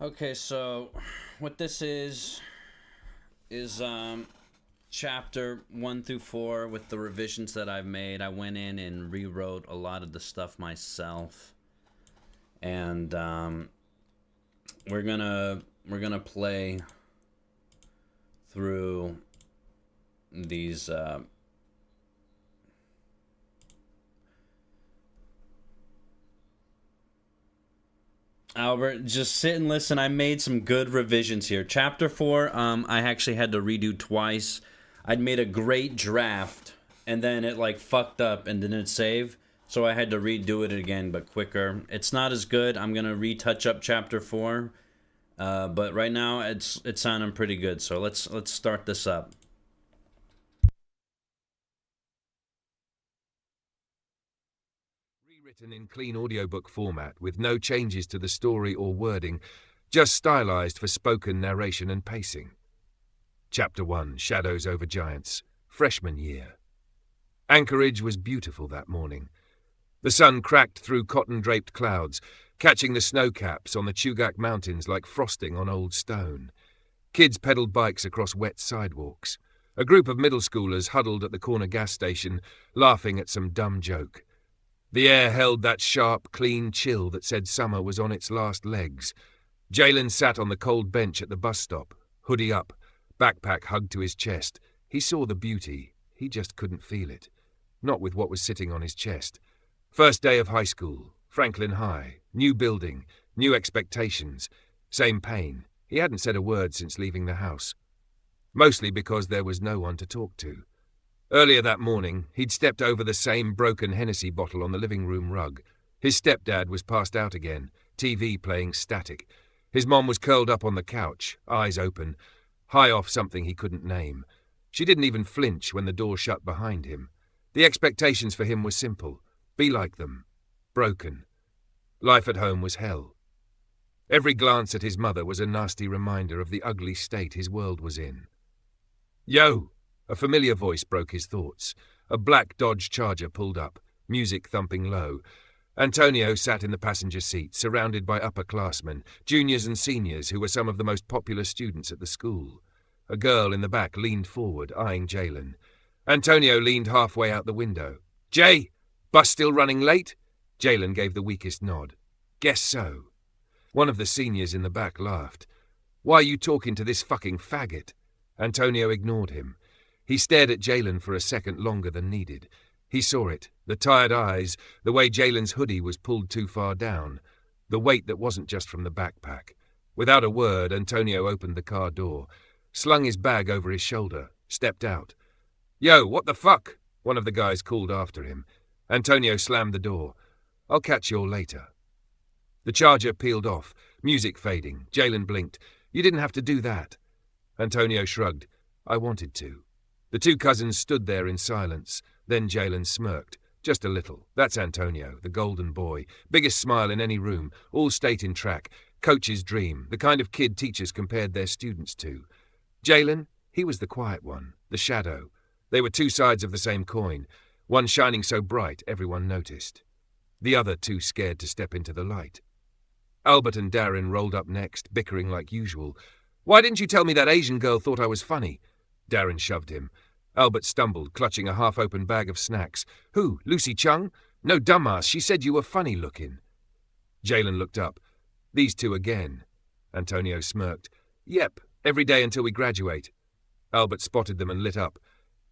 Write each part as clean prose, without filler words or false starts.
Okay, so what this is chapter 1 through 4 with the revisions that I've made. I went in and rewrote a lot of the stuff myself. And we're gonna play through these Albert, just sit and listen. I made some good revisions here. Chapter 4, I actually had to redo twice. I'd made a great draft, and then it like fucked up and didn't save, so I had to redo it again, but quicker. It's not as good. I'm gonna retouch up Chapter 4, but right now it's sounding pretty good. So let's start this up. Rewritten in clean audiobook format with no changes to the story or wording, just stylized for spoken narration and pacing. Chapter 1, Shadows over Giants, Freshman Year. Anchorage was beautiful that morning. The sun cracked through cotton-draped clouds, catching the snow caps on the Chugach Mountains like frosting on old stone. Kids pedaled bikes across wet sidewalks. A group of middle schoolers huddled at the corner gas station, laughing at some dumb joke. The air held that sharp, clean chill that said summer was on its last legs. Jalen sat on the cold bench at the bus stop, hoodie up, backpack hugged to his chest. He saw the beauty. He just couldn't feel it. Not with what was sitting on his chest. First day of high school, Franklin High, new building, new expectations, same pain. He hadn't said a word since leaving the house. Mostly because there was no one to talk to. Earlier that morning, he'd stepped over the same broken Hennessy bottle on the living room rug. His stepdad was passed out again, TV playing static. His mom was curled up on the couch, eyes open, high off something he couldn't name. She didn't even flinch when the door shut behind him. The expectations for him were simple. Be like them. Broken. Life at home was hell. Every glance at his mother was a nasty reminder of the ugly state his world was in. "Yo!" A familiar voice broke his thoughts. A black Dodge Charger pulled up, music thumping low. Antonio sat in the passenger seat, surrounded by upperclassmen, juniors and seniors who were some of the most popular students at the school. A girl in the back leaned forward, eyeing Jalen. Antonio leaned halfway out the window. "Jay, bus still running late?" Jalen gave the weakest nod. "Guess so." One of the seniors in the back laughed. "Why are you talking to this fucking faggot?" Antonio ignored him. He stared at Jalen for a second longer than needed. He saw it, the tired eyes, the way Jalen's hoodie was pulled too far down, the weight that wasn't just from the backpack. Without a word, Antonio opened the car door, slung his bag over his shoulder, stepped out. "Yo, what the fuck?" one of the guys called after him. Antonio slammed the door. "I'll catch you all later." The Charger peeled off, music fading. Jalen blinked. "You didn't have to do that." Antonio shrugged. "I wanted to." The two cousins stood there in silence. Then Jalen smirked. Just a little. That's Antonio, the golden boy. Biggest smile in any room. All state in track. Coach's dream. The kind of kid teachers compared their students to. Jalen, he was the quiet one. The shadow. They were two sides of the same coin. One shining so bright everyone noticed. The other too scared to step into the light. Albert and Darren rolled up next, bickering like usual. "Why didn't you tell me that Asian girl thought I was funny?" Darren shoved him. Albert stumbled, clutching a half-open bag of snacks. "Who, Lucy Chung? No, dumbass, she said you were funny-looking." Jalen looked up. "These two again." Antonio smirked. "Yep, every day until we graduate." Albert spotted them and lit up.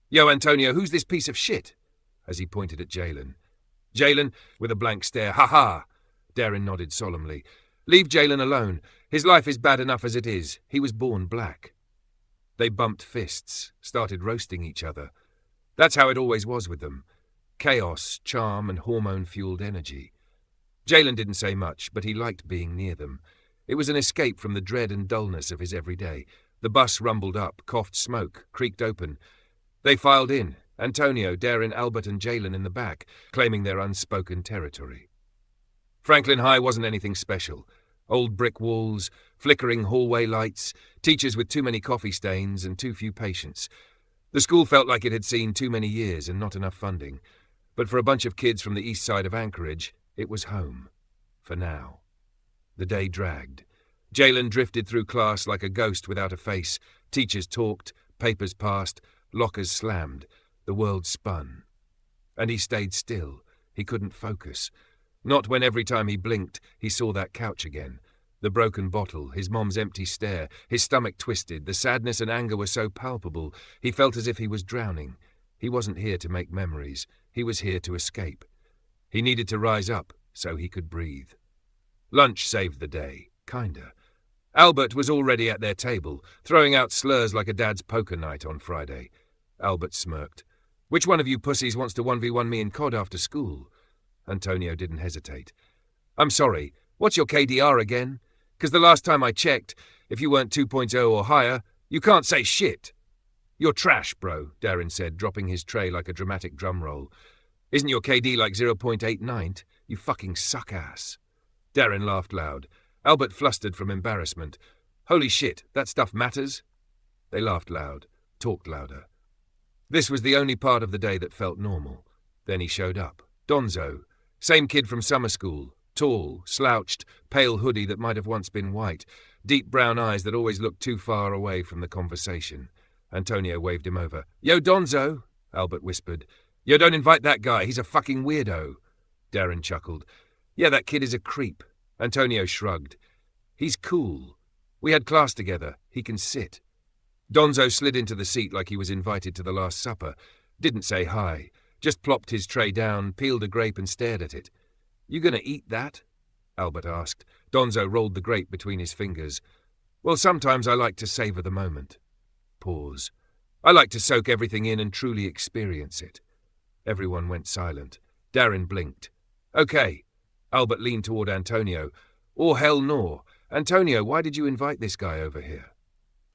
"Yo, Antonio, who's this piece of shit?" As he pointed at Jalen. Jalen, with a blank stare, "Ha-ha!" Darren nodded solemnly. "Leave Jalen alone. His life is bad enough as it is. He was born black." They bumped fists, started roasting each other. That's how it always was with them. Chaos, charm, and hormone-fueled energy. Jalen didn't say much, but he liked being near them. It was an escape from the dread and dullness of his everyday. The bus rumbled up, coughed smoke, creaked open. They filed in, Antonio, Darren, Albert, and Jalen in the back, claiming their unspoken territory. Franklin High wasn't anything special. Old brick walls, flickering hallway lights, teachers with too many coffee stains and too few patients. The school felt like it had seen too many years and not enough funding. But for a bunch of kids from the east side of Anchorage, it was home. For now. The day dragged. Jalen drifted through class like a ghost without a face. Teachers talked, papers passed, lockers slammed. The world spun. And he stayed still. He couldn't focus. Not when every time he blinked, he saw that couch again. The broken bottle, his mom's empty stare, his stomach twisted. The sadness and anger were so palpable. He felt as if he was drowning. He wasn't here to make memories. He was here to escape. He needed to rise up so he could breathe. Lunch saved the day, kinda. Albert was already at their table, throwing out slurs like a dad's poker night on Friday. Albert smirked. "Which one of you pussies wants to 1v1 me in COD after school?" Antonio didn't hesitate. "I'm sorry, what's your KDR again? 'Cause the last time I checked, if you weren't 2.0 or higher, you can't say shit." "You're trash, bro," Darren said, dropping his tray like a dramatic drum roll. "Isn't your KD like 0.89? You fucking suck-ass." Darren laughed loud. Albert flustered from embarrassment. "Holy shit, that stuff matters?" They laughed loud, talked louder. This was the only part of the day that felt normal. Then he showed up. Donzo. Same kid from summer school. Tall, slouched, pale hoodie that might have once been white. Deep brown eyes that always looked too far away from the conversation. Antonio waved him over. "Yo, Donzo," Albert whispered. "Yo, don't invite that guy. He's a fucking weirdo." Darren chuckled. "Yeah, that kid is a creep." Antonio shrugged. "He's cool. We had class together. He can sit." Donzo slid into the seat like he was invited to the Last Supper. Didn't say hi. Just plopped his tray down, peeled a grape and stared at it. "You gonna eat that?" Albert asked. Donzo rolled the grape between his fingers. "Well, sometimes I like to savor the moment." Pause. "I like to soak everything in and truly experience it." Everyone went silent. Darren blinked. "Okay." Albert leaned toward Antonio. "Or hell no. Antonio, why did you invite this guy over here?"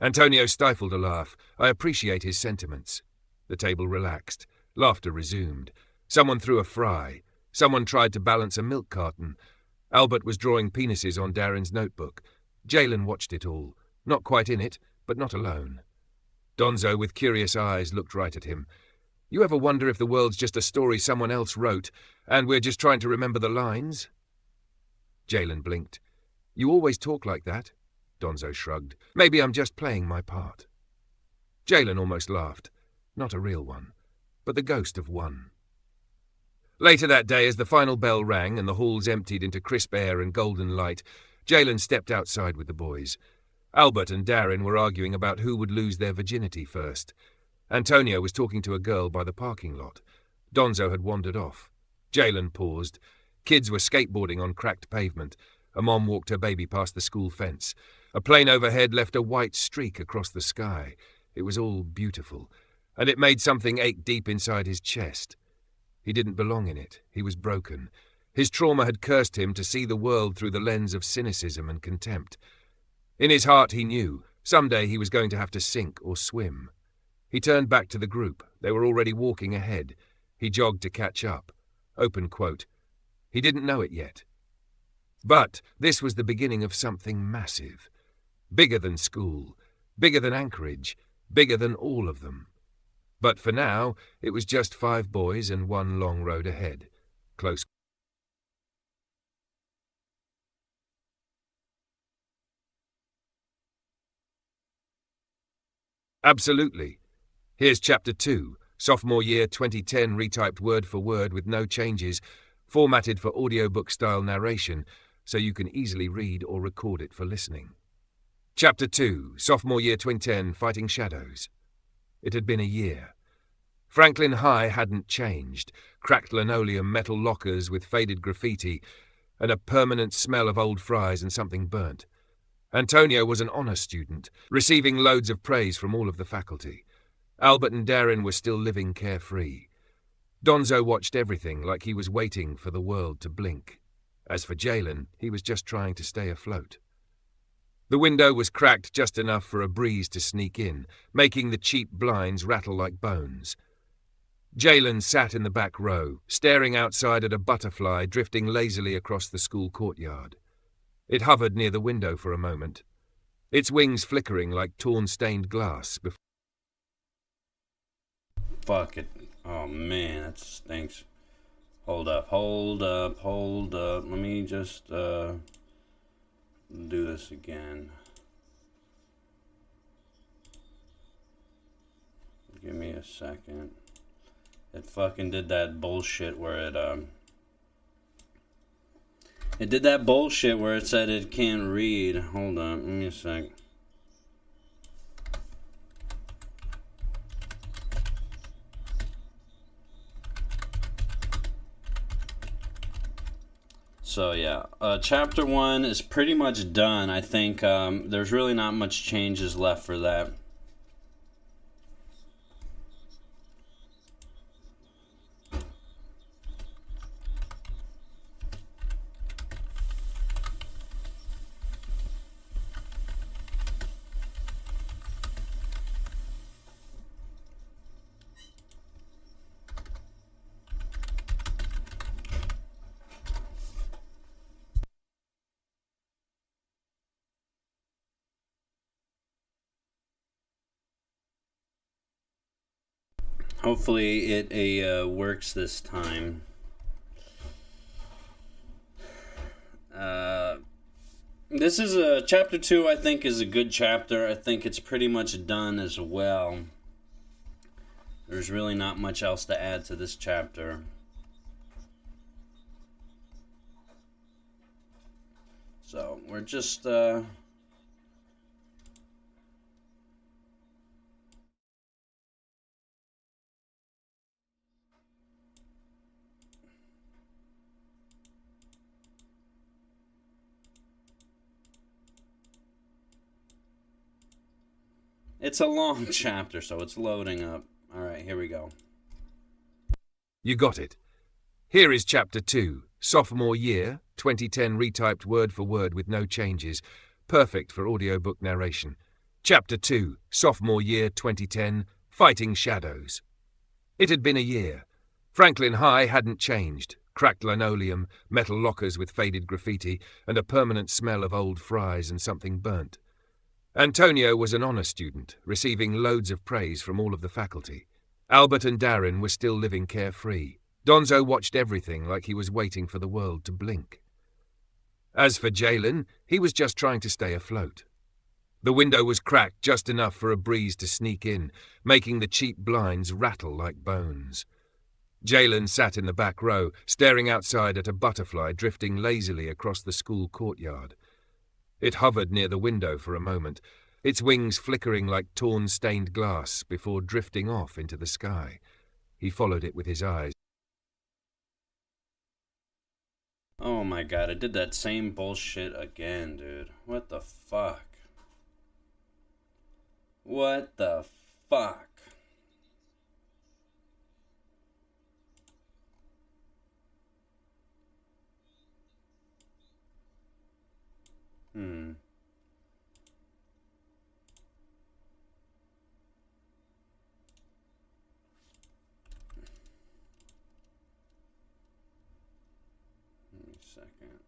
Antonio stifled a laugh. "I appreciate his sentiments." The table relaxed. Laughter resumed. Someone threw a fry. Someone tried to balance a milk carton. Albert was drawing penises on Darren's notebook. Jalen watched it all. Not quite in it, but not alone. Donzo, with curious eyes, looked right at him. "You ever wonder if the world's just a story someone else wrote, and we're just trying to remember the lines?" Jalen blinked. "You always talk like that." Donzo shrugged. "Maybe I'm just playing my part." Jalen almost laughed. Not a real one, but the ghost of one. Later that day, as the final bell rang and the halls emptied into crisp air and golden light, Jalen stepped outside with the boys. Albert and Darren were arguing about who would lose their virginity first. Antonio was talking to a girl by the parking lot. Donzo had wandered off. Jalen paused. Kids were skateboarding on cracked pavement. A mom walked her baby past the school fence. A plane overhead left a white streak across the sky. It was all beautiful, and it made something ache deep inside his chest. He didn't belong in it. He was broken. His trauma had cursed him to see the world through the lens of cynicism and contempt. In his heart he knew, someday he was going to have to sink or swim. He turned back to the group. They were already walking ahead. He jogged to catch up. Open quote. He didn't know it yet. But this was the beginning of something massive. Bigger than school. Bigger than Anchorage. Bigger than all of them. But for now, it was just 5 boys and one long road ahead. Close. Absolutely. Here's Chapter 2, sophomore year 2010, retyped word for word with no changes, formatted for audiobook-style narration, so you can easily read or record it for listening. Chapter 2, sophomore year 2010, Fighting Shadows. It had been a year. Franklin High hadn't changed. Cracked linoleum, metal lockers with faded graffiti, and a permanent smell of old fries and something burnt. Antonio was an honor student, receiving loads of praise from all of the faculty. Albert and Darren were still living carefree. Donzo watched everything like he was waiting for the world to blink. As for Jalen, he was just trying to stay afloat. The window was cracked just enough for a breeze to sneak in, making the cheap blinds rattle like bones. Jalen sat in the back row, staring outside at a butterfly drifting lazily across the school courtyard. It hovered near the window for a moment, its wings flickering like torn stained glass before... Fuck it. Oh man, that stinks. Hold up. Let me just, do this again. Give me a second. It fucking did that bullshit where it did that bullshit where it said it can't read. Hold on, give me a sec. So yeah, chapter 1 is pretty much done. I think there's really not much changes left for that. Hopefully it works this time. This is chapter 2. I think is a good chapter. I think it's pretty much done as well. There's really not much else to add to this chapter. So we're just it's a long chapter, so it's loading up. All right, here we go. You got it. Here is Chapter 2, Sophomore Year, 2010 retyped word for word with no changes. Perfect for audiobook narration. Chapter 2, Sophomore Year, 2010, Fighting Shadows. It had been a year. Franklin High hadn't changed. Cracked linoleum, metal lockers with faded graffiti, and a permanent smell of old fries and something burnt. Antonio was an honor student, receiving loads of praise from all of the faculty. Albert and Darren were still living carefree. Donzo watched everything like he was waiting for the world to blink. As for Jalen, he was just trying to stay afloat. The window was cracked just enough for a breeze to sneak in, making the cheap blinds rattle like bones. Jalen sat in the back row, staring outside at a butterfly drifting lazily across the school courtyard. It hovered near the window for a moment, its wings flickering like torn stained glass before drifting off into the sky. He followed it with his eyes. Oh my god, I did that same bullshit again, dude. What the fuck? What the fuck? Second.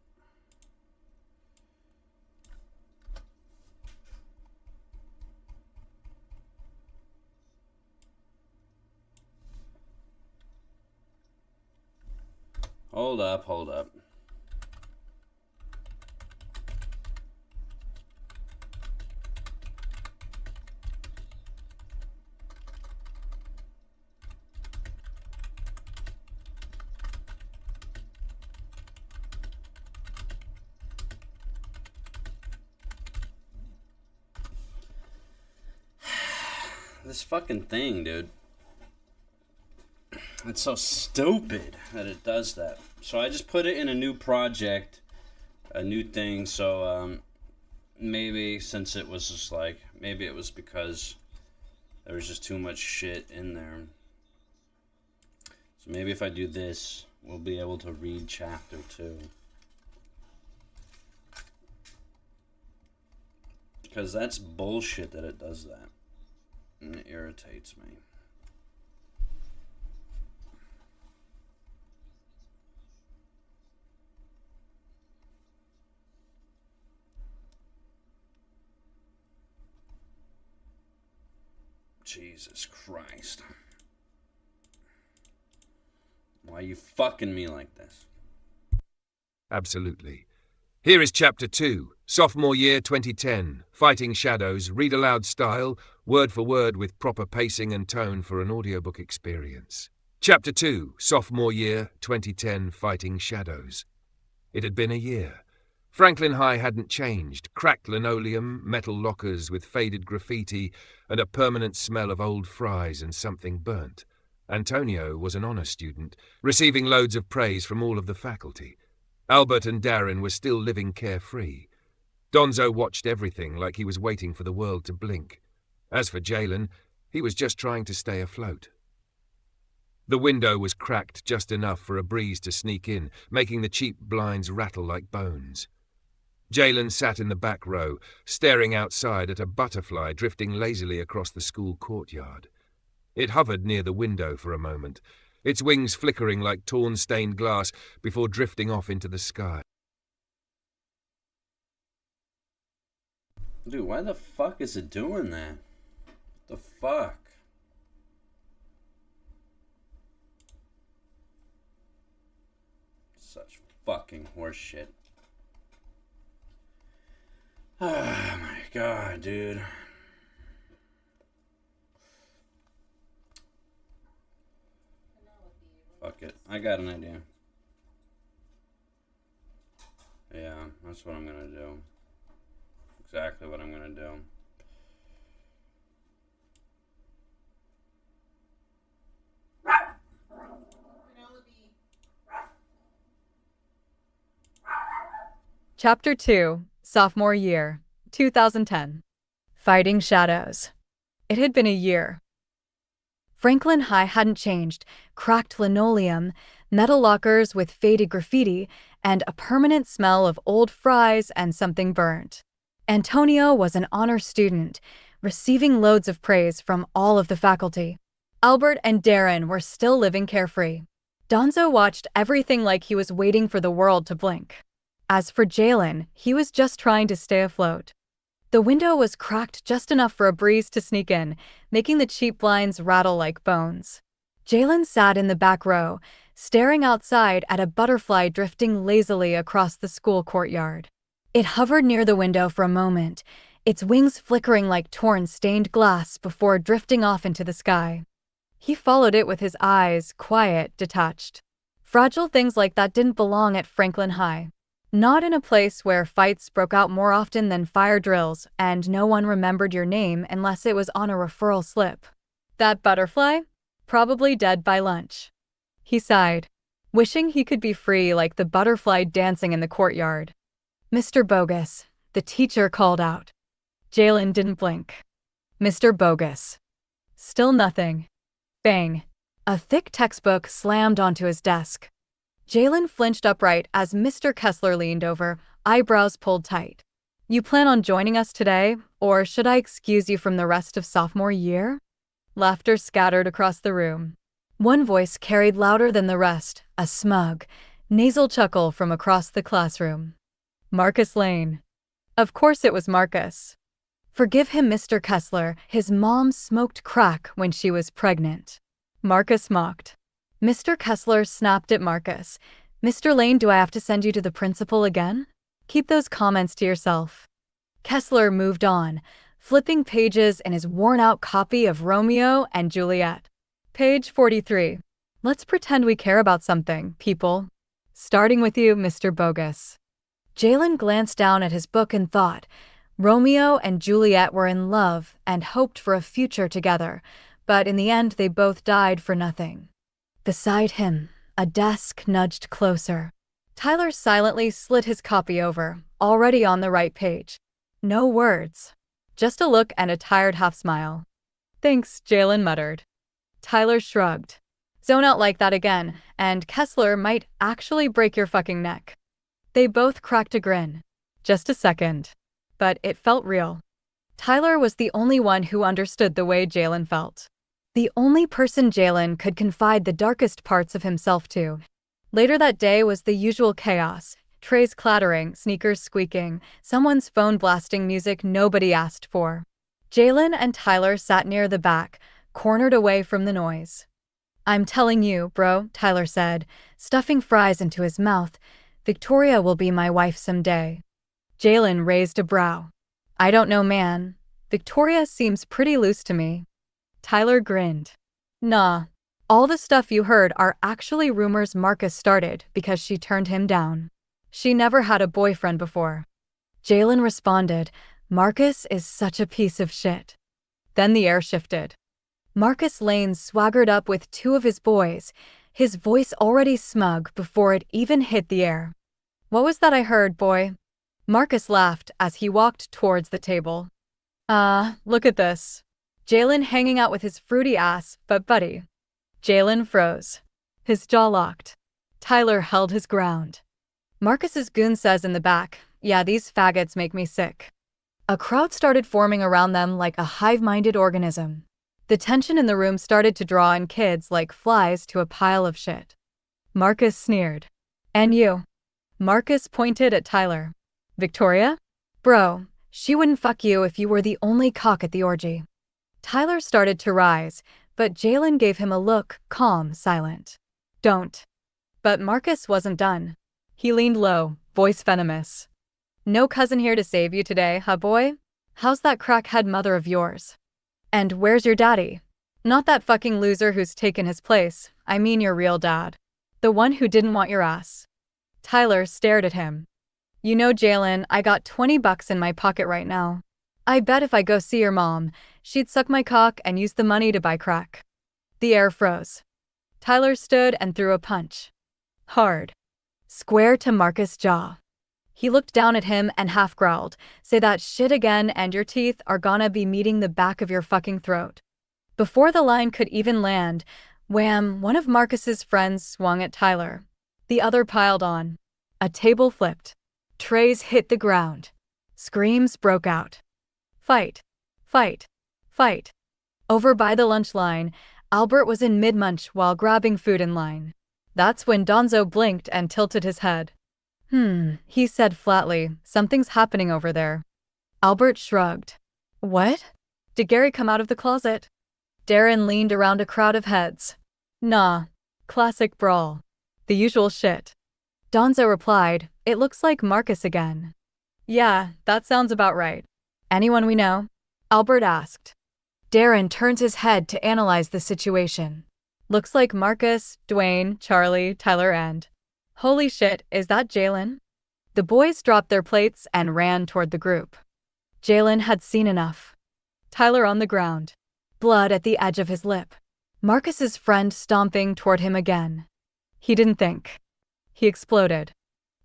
Hold up, hold up. This fucking thing, dude. It's so stupid that it does that. So I just put it in a new project, a new thing, so maybe since it was just like, maybe it was because there was just too much shit in there. So maybe if I do this, we'll be able to read chapter 2. Because that's bullshit that it does that. And it irritates me. Jesus Christ. Why are you fucking me like this? Absolutely. Here is Chapter 2, Sophomore Year 2010, Fighting Shadows, read aloud style, word for word with proper pacing and tone for an audiobook experience. Chapter 2, Sophomore Year 2010, Fighting Shadows. It had been a year. Franklin High hadn't changed. Cracked linoleum, metal lockers with faded graffiti, and a permanent smell of old fries and something burnt. Antonio was an honor student, receiving loads of praise from all of the faculty. Albert and Darren were still living carefree. Donzo watched everything like he was waiting for the world to blink. As for Jalen, he was just trying to stay afloat. The window was cracked just enough for a breeze to sneak in, making the cheap blinds rattle like bones. Jalen sat in the back row, staring outside at a butterfly drifting lazily across the school courtyard. It hovered near the window for a moment, its wings flickering like torn stained glass before drifting off into the sky. Dude, why the fuck is it doing that? What the fuck? Such fucking horseshit. Oh my god, dude. Fuck it. I got an idea. Yeah, that's what I'm gonna do. Exactly what I'm gonna do. Chapter 2, Sophomore Year, 2010. Fighting Shadows. It had been a year. Franklin High hadn't changed. Cracked linoleum, metal lockers with faded graffiti, and a permanent smell of old fries and something burnt. Antonio was an honor student, receiving loads of praise from all of the faculty. Albert and Darren were still living carefree. Donzo watched everything like he was waiting for the world to blink. As for Jalen, he was just trying to stay afloat. The window was cracked just enough for a breeze to sneak in, making the cheap blinds rattle like bones. Jalen sat in the back row, staring outside at a butterfly drifting lazily across the school courtyard. It hovered near the window for a moment, its wings flickering like torn stained glass before drifting off into the sky. He followed it with his eyes, quiet, detached. Fragile things like that didn't belong at Franklin High. Not in a place where fights broke out more often than fire drills and no one remembered your name unless it was on a referral slip. That butterfly? Probably dead by lunch. He sighed, wishing he could be free like the butterfly dancing in the courtyard. Mr. Bogus, the teacher called out. Jalen didn't blink. Mr. Bogus. Still nothing. Bang. A thick textbook slammed onto his desk. Jalen flinched upright as Mr. Kessler leaned over, eyebrows pulled tight. You plan on joining us today, or should I excuse you from the rest of sophomore year? Laughter scattered across the room. One voice carried louder than the rest, a smug, nasal chuckle from across the classroom. Marcus Lane. Of course it was Marcus. Forgive him, Mr. Kessler, his mom smoked crack when she was pregnant. Marcus mocked. Mr. Kessler snapped at Marcus. Mr. Lane, do I have to send you to the principal again? Keep those comments to yourself. Kessler moved on, flipping pages in his worn-out copy of Romeo and Juliet. Page 43. Let's pretend we care about something, people. Starting with you, Mr. Bogus. Jalen glanced down at his book and thought, Romeo and Juliet were in love and hoped for a future together, but in the end they both died for nothing. Beside him, a desk nudged closer. Tyler silently slid his copy over, already on the right page. No words. Just a look and a tired half-smile. Thanks, Jalen muttered. Tyler shrugged. Zone out like that again, and Kessler might actually break your fucking neck. They both cracked a grin. Just a second. But it felt real. Tyler was the only one who understood the way Jalen felt. The only person Jalen could confide the darkest parts of himself to. Later that day was the usual chaos. Trays clattering, sneakers squeaking, someone's phone blasting music nobody asked for. Jalen and Tyler sat near the back, cornered away from the noise. I'm telling you, bro, Tyler said, stuffing fries into his mouth. Victoria will be my wife someday. Jalen raised a brow. I don't know, man. Victoria seems pretty loose to me. Tyler grinned. Nah. All the stuff you heard are actually rumors Marcus started because she turned him down. She never had a boyfriend before. Jalen responded, Marcus is such a piece of shit. Then the air shifted. Marcus Lane swaggered up with two of his boys, his voice already smug before it even hit the air. What was that I heard, boy? Marcus laughed as he walked towards the table. Look at this. Jalen hanging out with his fruity ass, but buddy. Jalen froze. His jaw locked. Tyler held his ground. Marcus's goon says in the back, yeah, these faggots make me sick. A crowd started forming around them like a hive-minded organism. The tension in the room started to draw in kids like flies to a pile of shit. Marcus sneered. And you? Marcus pointed at Tyler. Victoria? Bro, she wouldn't fuck you if you were the only cock at the orgy. Tyler started to rise, but Jalen gave him a look, calm, silent. Don't. But Marcus wasn't done. He leaned low, voice venomous. No cousin here to save you today, huh boy? How's that crackhead mother of yours? And where's your daddy? Not that fucking loser who's taken his place, I mean your real dad. The one who didn't want your ass. Tyler stared at him. You know, Jalen, I got $20 in my pocket right now. I bet if I go see your mom, she'd suck my cock and use the money to buy crack. The air froze. Tyler stood and threw a punch. Hard. Square to Marcus' jaw. He looked down at him and half growled, say that shit again and your teeth are gonna be meeting the back of your fucking throat. Before the line could even land, wham, one of Marcus's friends swung at Tyler. The other piled on. A table flipped. Trays hit the ground. Screams broke out. Fight. Fight. Fight. Over by the lunch line, Albert was in mid-munch while grabbing food in line. That's when Donzo blinked and tilted his head. He said flatly, something's happening over there. Albert shrugged. What? Did Gary come out of the closet? Darren leaned around a crowd of heads. Nah. Classic brawl. The usual shit. Donzo replied, it looks like Marcus again. Yeah, that sounds about right. Anyone we know? Albert asked. Darren turns his head to analyze the situation. Looks like Marcus, Dwayne, Charlie, Tyler, and... Holy shit, is that Jalen? The boys dropped their plates and ran toward the group. Jalen had seen enough. Tyler on the ground. Blood at the edge of his lip. Marcus's friend stomping toward him again. He didn't think. He exploded.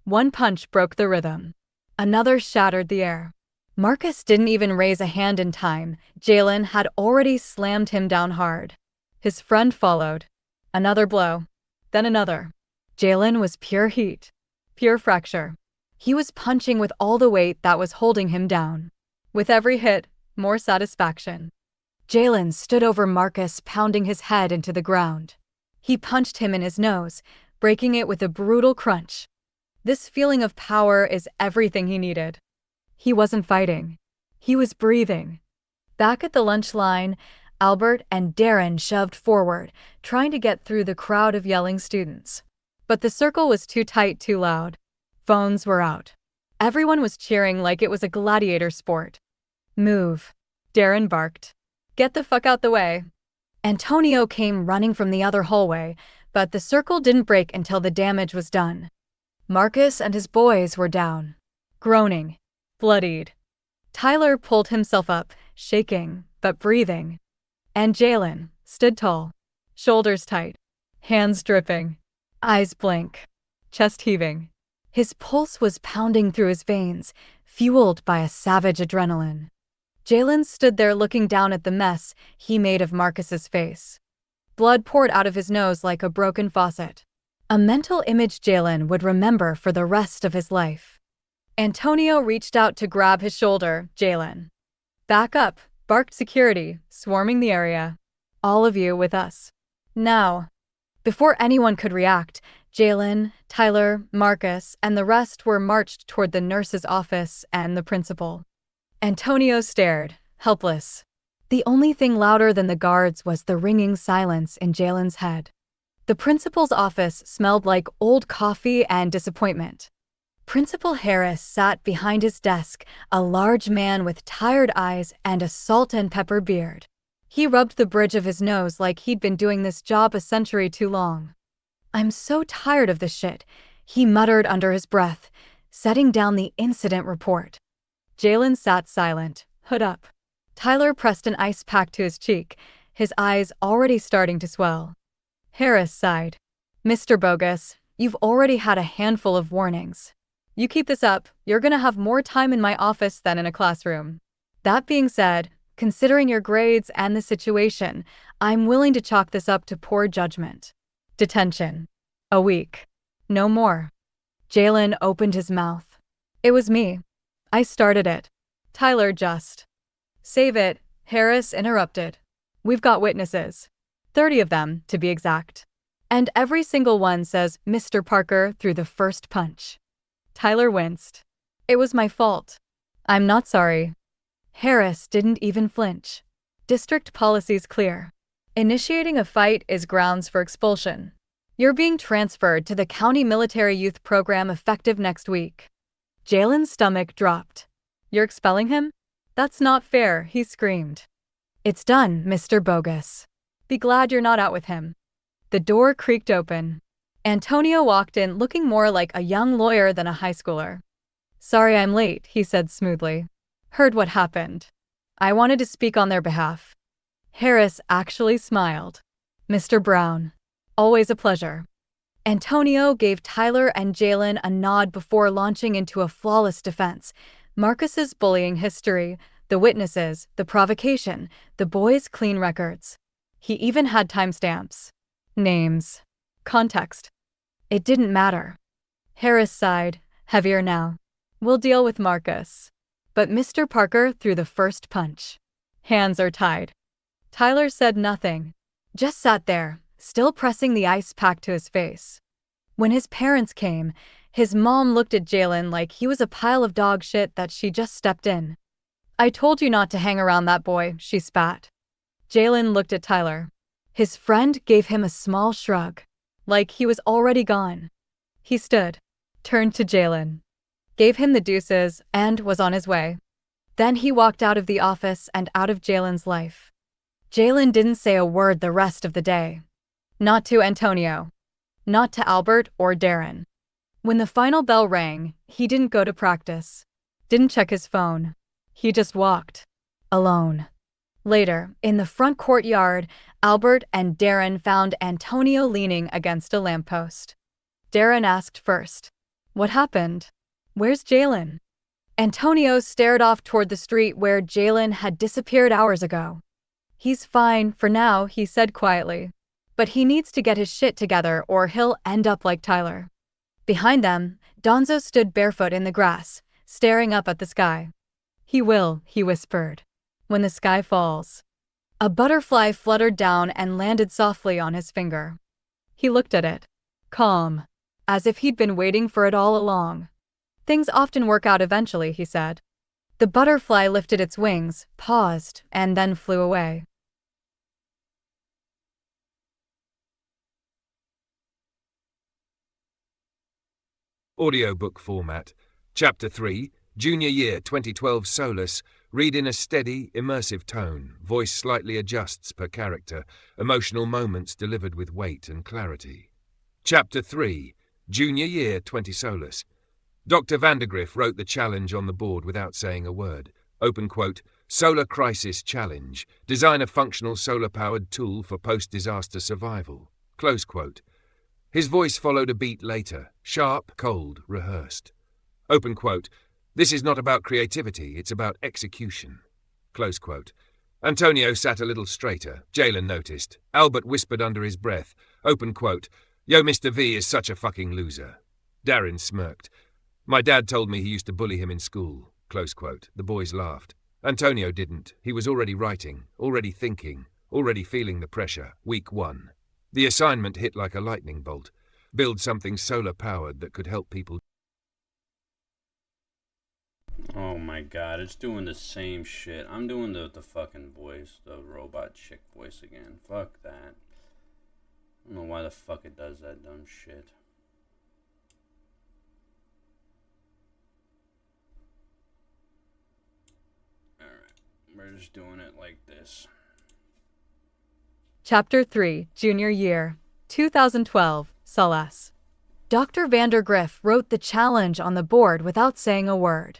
One punch broke the rhythm. Another shattered the air. Marcus didn't even raise a hand in time. Jalen had already slammed him down hard. His friend followed. Another blow. Then another. Jalen was pure heat. Pure fracture. He was punching with all the weight that was holding him down. With every hit, more satisfaction. Jalen stood over Marcus, pounding his head into the ground. He punched him in his nose, breaking it with a brutal crunch. This feeling of power is everything he needed. He wasn't fighting. He was breathing. Back at the lunch line, Albert and Darren shoved forward, trying to get through the crowd of yelling students. But the circle was too tight, too loud. Phones were out. Everyone was cheering like it was a gladiator sport. Move. Darren barked. Get the fuck out the way. Antonio came running from the other hallway, but the circle didn't break until the damage was done. Marcus and his boys were down. Groaning. Bloodied. Tyler pulled himself up, shaking, but breathing. And Jalen stood tall. Shoulders tight. Hands dripping. Eyes blank. Chest heaving. His pulse was pounding through his veins, fueled by a savage adrenaline. Jalen stood there looking down at the mess he made of Marcus's face. Blood poured out of his nose like a broken faucet. A mental image Jalen would remember for the rest of his life. Antonio reached out to grab his shoulder. Jalen. Back up, barked security, swarming the area. All of you with us. Now. Before anyone could react, Jalen, Tyler, Marcus, and the rest were marched toward the nurse's office and the principal. Antonio stared, helpless. The only thing louder than the guards was the ringing silence in Jalen's head. The principal's office smelled like old coffee and disappointment. Principal Harris sat behind his desk, a large man with tired eyes and a salt and pepper beard. He rubbed the bridge of his nose like he'd been doing this job a century too long. "I'm so tired of this shit," he muttered under his breath, setting down the incident report. Jalen sat silent, hood up. Tyler pressed an ice pack to his cheek, his eyes already starting to swell. Harris sighed. "Mr. Bogus, you've already had a handful of warnings. You keep this up, you're gonna have more time in my office than in a classroom. That being said, considering your grades and the situation, I'm willing to chalk this up to poor judgment. Detention. A week. No more." Jalen opened his mouth. "It was me. I started it." Tyler just. "Save it," Harris interrupted. "We've got witnesses. 30 of them, to be exact. And every single one says Mr. Parker threw the first punch." Tyler winced. "It was my fault. I'm not sorry." Harris didn't even flinch. "District policy's clear. Initiating a fight is grounds for expulsion. You're being transferred to the County Military Youth Program effective next week." Jalen's stomach dropped. "You're expelling him? That's not fair," he screamed. "It's done, Mr. Bogus. Be glad you're not out with him." The door creaked open. Antonio walked in looking more like a young lawyer than a high schooler. "Sorry I'm late," he said smoothly. "Heard what happened. I wanted to speak on their behalf." Harris actually smiled. "Mr. Brown. Always a pleasure." Antonio gave Tyler and Jalen a nod before launching into a flawless defense. Marcus's bullying history, the witnesses, the provocation, the boys' clean records. He even had timestamps. Names. Context. It didn't matter. Harris sighed, heavier now. "We'll deal with Marcus. But Mr. Parker threw the first punch. Hands are tied." Tyler said nothing. Just sat there, still pressing the ice pack to his face. When his parents came, his mom looked at Jalen like he was a pile of dog shit that she just stepped in. "I told you not to hang around that boy," she spat. Jalen looked at Tyler. His friend gave him a small shrug, like he was already gone. He stood, turned to Jalen, gave him the deuces, and was on his way. Then he walked out of the office and out of Jalen's life. Jalen didn't say a word the rest of the day. Not to Antonio. Not to Albert or Darren. When the final bell rang, he didn't go to practice. Didn't check his phone. He just walked. Alone. Later, in the front courtyard, Albert and Darren found Antonio leaning against a lamppost. Darren asked first, "What happened? Where's Jalen?" Antonio stared off toward the street where Jalen had disappeared hours ago. "He's fine for now," he said quietly. "But he needs to get his shit together or he'll end up like Tyler." Behind them, Donzo stood barefoot in the grass, staring up at the sky. "He will," he whispered. "When the sky falls." A butterfly fluttered down and landed softly on his finger. He looked at it, calm, as if he'd been waiting for it all along. "Things often work out eventually," he said. The butterfly lifted its wings, paused, and then flew away. Audiobook format. Chapter 3, Junior Year 2012 Solus. Read in a steady, immersive tone. Voice slightly adjusts per character. Emotional moments delivered with weight and clarity. Chapter 3, Junior Year 20 Solus. Dr. Vandergriff wrote the challenge on the board without saying a word. Open quote, Solar Crisis Challenge. Design a functional solar-powered tool for post-disaster survival. Close quote. His voice followed a beat later, sharp, cold, rehearsed. Open quote, This is not about creativity, it's about execution. Close quote. Antonio sat a little straighter, Jalen noticed. Albert whispered under his breath. Open quote, Yo, Mr. V is such a fucking loser. Darren smirked. My dad told me he used to bully him in school. Close quote. The boys laughed. Antonio didn't. He was already writing, already thinking, already feeling the pressure. Week 1. The assignment hit like a lightning bolt. Build something solar-powered that could help people. Oh my god, it's doing the same shit. I'm doing the fucking voice, the robot chick voice again. Fuck that. I don't know why the fuck it does that dumb shit. Alright, we're just doing it like this. Chapter 3, Junior Year, 2012, Solace. Dr. Vandergriff wrote the challenge on the board without saying a word.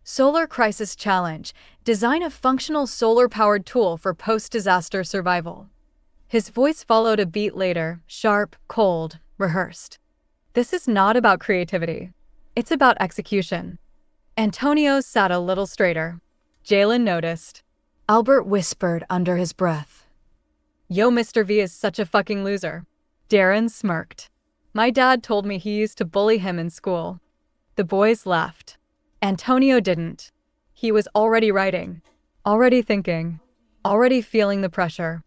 Solar Crisis Challenge: design a functional solar-powered tool for post-disaster survival. His voice followed a beat later, sharp, cold, rehearsed. This is not about creativity. It's about execution. Antonio sat a little straighter. Jalen noticed. Albert whispered under his breath. Yo, Mr. V is such a fucking loser. Darren smirked. My dad told me he used to bully him in school. The boys laughed. Antonio didn't. He was already writing, already thinking, already feeling the pressure.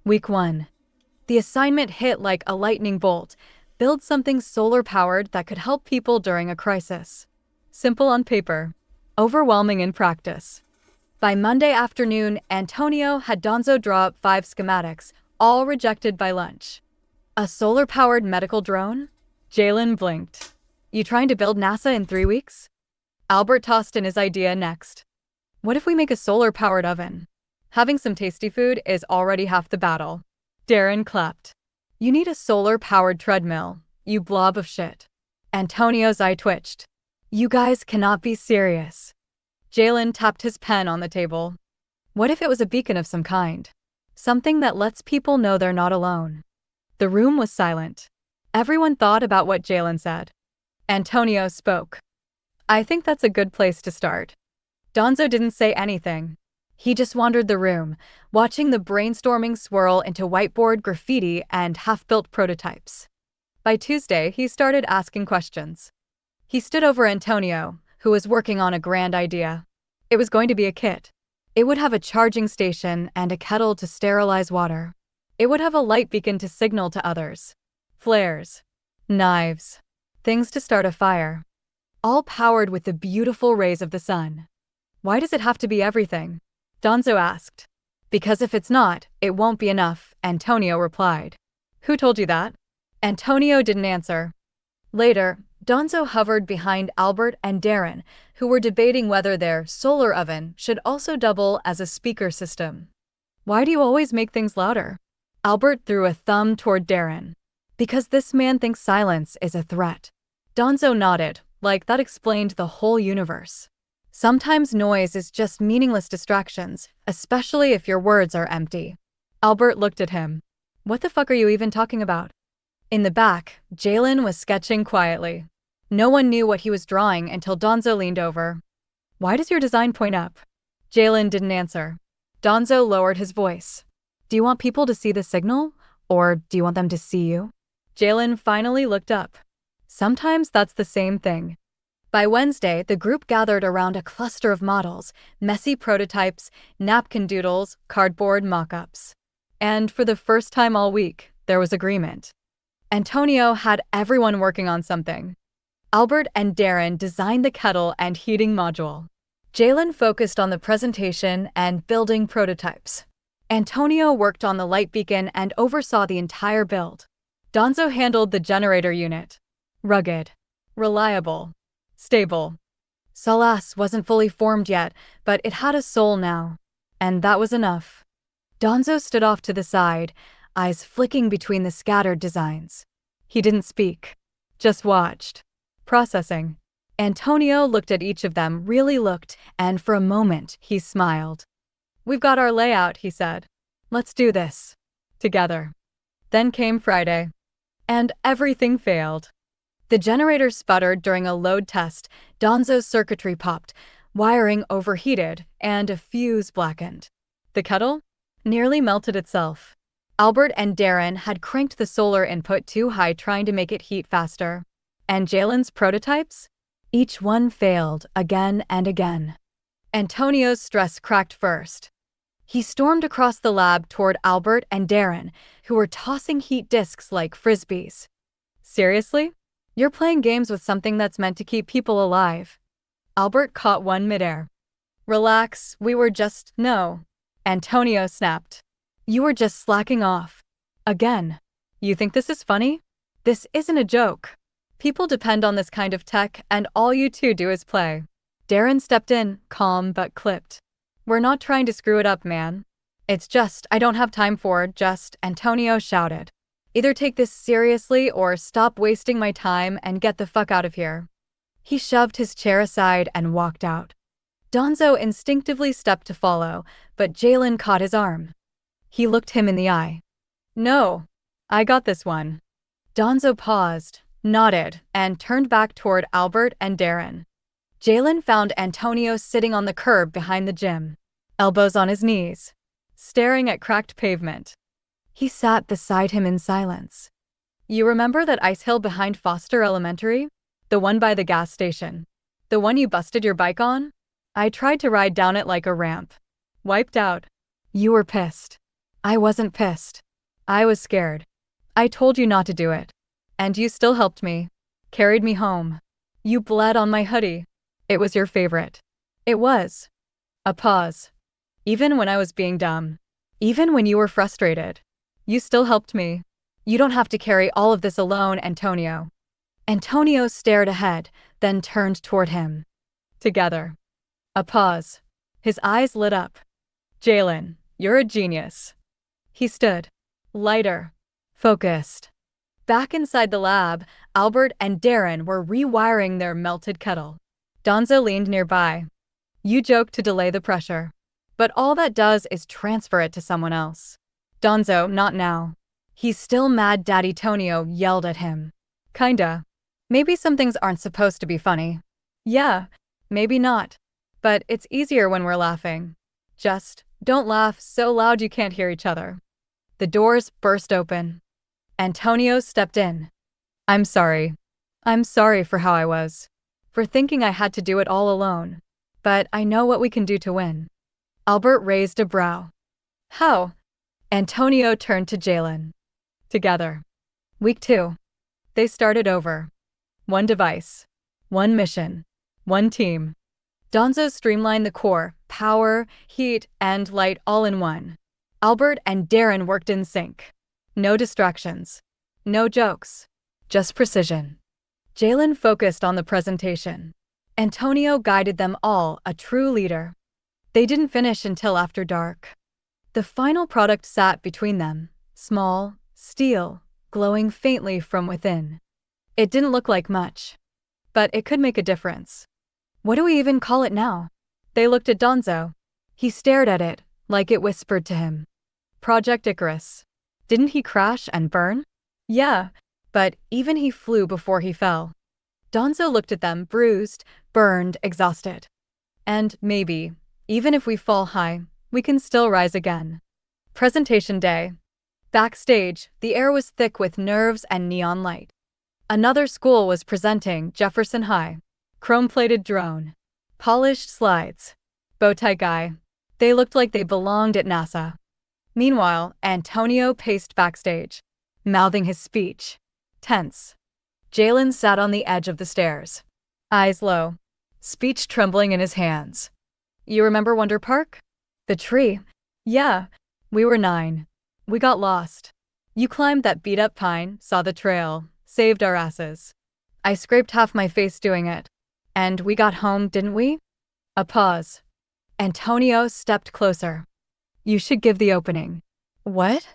Week 1. The assignment hit like a lightning bolt. Build something solar-powered that could help people during a crisis. Simple on paper, overwhelming in practice. By Monday afternoon, Antonio had Donzo draw up 5 schematics, all rejected by lunch. A solar-powered medical drone? Jalen blinked. You trying to build NASA in 3 weeks? Albert tossed in his idea next. What if we make a solar-powered oven? Having some tasty food is already half the battle. Darren clapped. You need a solar-powered treadmill, you blob of shit. Antonio's eye twitched. You guys cannot be serious. Jalen tapped his pen on the table. What if it was a beacon of some kind? Something that lets people know they're not alone. The room was silent. Everyone thought about what Jalen said. Antonio spoke. I think that's a good place to start. Donzo didn't say anything. He just wandered the room, watching the brainstorming swirl into whiteboard graffiti and half-built prototypes. By Tuesday, he started asking questions. He stood over Antonio, who was working on a grand idea. It was going to be a kit. It would have a charging station and a kettle to sterilize water. It would have a light beacon to signal to others. Flares. Knives. Things to start a fire. All powered with the beautiful rays of the sun. Why does it have to be everything? Donzo asked. Because if it's not, it won't be enough, Antonio replied. Who told you that? Antonio didn't answer. Later, Donzo hovered behind Albert and Darren, who were debating whether their solar oven should also double as a speaker system. Why do you always make things louder? Albert threw a thumb toward Darren. Because this man thinks silence is a threat. Donzo nodded, like that explained the whole universe. Sometimes noise is just meaningless distractions, especially if your words are empty. Albert looked at him. What the fuck are you even talking about? In the back, Jalen was sketching quietly. No one knew what he was drawing until Donzo leaned over. Why does your design point up? Jalen didn't answer. Donzo lowered his voice. Do you want people to see the signal, or do you want them to see you? Jalen finally looked up. Sometimes that's the same thing. By Wednesday, the group gathered around a cluster of models, messy prototypes, napkin doodles, cardboard mock-ups. And for the first time all week, there was agreement. Antonio had everyone working on something. Albert and Darren designed the kettle and heating module. Jalen focused on the presentation and building prototypes. Antonio worked on the light beacon and oversaw the entire build. Donzo handled the generator unit. Rugged. Reliable. Stable. Solace wasn't fully formed yet, but it had a soul now. And that was enough. Donzo stood off to the side, eyes flicking between the scattered designs. He didn't speak, just watched. Processing. Antonio looked at each of them, really looked, and for a moment he smiled. We've got our layout, he said. Let's do this. Together. Then came Friday. And everything failed. The generator sputtered during a load test, Donzo's circuitry popped, wiring overheated, and a fuse blackened. The kettle nearly melted itself. Albert and Darren had cranked the solar input too high trying to make it heat faster. And Jalen's prototypes? Each one failed again and again. Antonio's stress cracked first. He stormed across the lab toward Albert and Darren, who were tossing heat disks like frisbees. Seriously? You're playing games with something that's meant to keep people alive. Albert caught one midair. Relax, No. Antonio snapped. You were just slacking off. Again. You think this is funny? This isn't a joke. People depend on this kind of tech, and all you two do is play. Darren stepped in, calm but clipped. We're not trying to screw it up, man. It's just, I don't have time for, Antonio shouted. Either take this seriously or stop wasting my time and get the fuck out of here. He shoved his chair aside and walked out. Donzo instinctively stepped to follow, but Jalen caught his arm. He looked him in the eye. No, I got this one. Donzo paused, nodded, and turned back toward Albert and Darren. Jalen found Antonio sitting on the curb behind the gym, elbows on his knees, staring at cracked pavement. He sat beside him in silence. You remember that ice hill behind Foster Elementary? The one by the gas station. The one you busted your bike on? I tried to ride down it like a ramp. Wiped out. You were pissed. I wasn't pissed. I was scared. I told you not to do it. And you still helped me. Carried me home. You bled on my hoodie. It was your favorite. It was. A pause. Even when I was being dumb. Even when you were frustrated. You still helped me. You don't have to carry all of this alone, Antonio. Antonio stared ahead, then turned toward him. Together. A pause. His eyes lit up. Jalen, you're a genius. He stood. Lighter. Focused. Back inside the lab, Albert and Darren were rewiring their melted kettle. Donzo leaned nearby. You joke to delay the pressure. But all that does is transfer it to someone else. Donzo, not now. He's still mad Daddy Tonio yelled at him. Kinda. Maybe some things aren't supposed to be funny. Yeah, maybe not. But it's easier when we're laughing. Just don't laugh so loud you can't hear each other. The doors burst open. Antonio stepped in. I'm sorry. I'm sorry for how I was. For thinking I had to do it all alone. But I know what we can do to win. Albert raised a brow. How? Antonio turned to Jalen. Together. Week 2. They started over. One device. One mission. One team. Donzo streamlined the core, power, heat, and light all in one. Albert and Darren worked in sync. No distractions. No jokes. Just precision. Jalen focused on the presentation. Antonio guided them all, a true leader. They didn't finish until after dark. The final product sat between them, small, steel, glowing faintly from within. It didn't look like much, but it could make a difference. What do we even call it now? They looked at Donzo. He stared at it, like it whispered to him. Project Icarus. Didn't he crash and burn? Yeah, but even he flew before he fell. Donzo looked at them, bruised, burned, exhausted. And maybe, even if we fall high, we can still rise again. Presentation day. Backstage, the air was thick with nerves and neon light. Another school was presenting, Jefferson High. Chrome-plated drone. Polished slides. Bowtie guy. They looked like they belonged at NASA. Meanwhile, Antonio paced backstage, mouthing his speech. Tense. Jalen sat on the edge of the stairs. Eyes low. Speech trembling in his hands. You remember Wonder Park? The tree. Yeah. We were 9. We got lost. You climbed that beat-up pine, saw the trail, saved our asses. I scraped half my face doing it. And we got home, didn't we? A pause. Antonio stepped closer. You should give the opening. What?